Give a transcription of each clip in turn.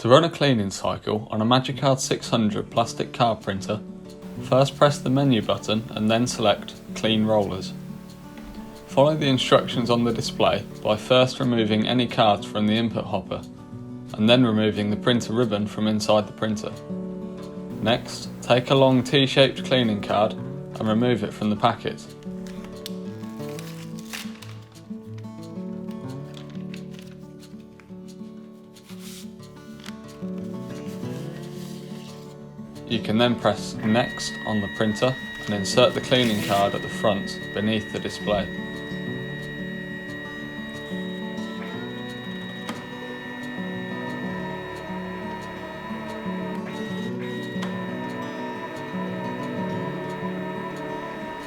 To run a cleaning cycle on a Magicard 600 plastic card printer, first press the menu button and then select Clean Rollers. Follow the instructions on the display by first removing any cards from the input hopper and then removing the printer ribbon from inside the printer. Next, take a long T-shaped cleaning card and remove it from the packet. You can then press Next on the printer and insert the cleaning card at the front beneath the display.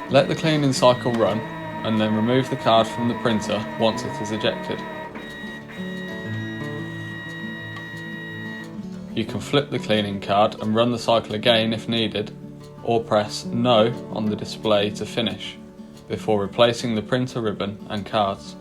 Let the cleaning cycle run and then remove the card from the printer once it is ejected. You can flip the cleaning card and run the cycle again if needed, or press No on the display to finish, before replacing the printer ribbon and cards.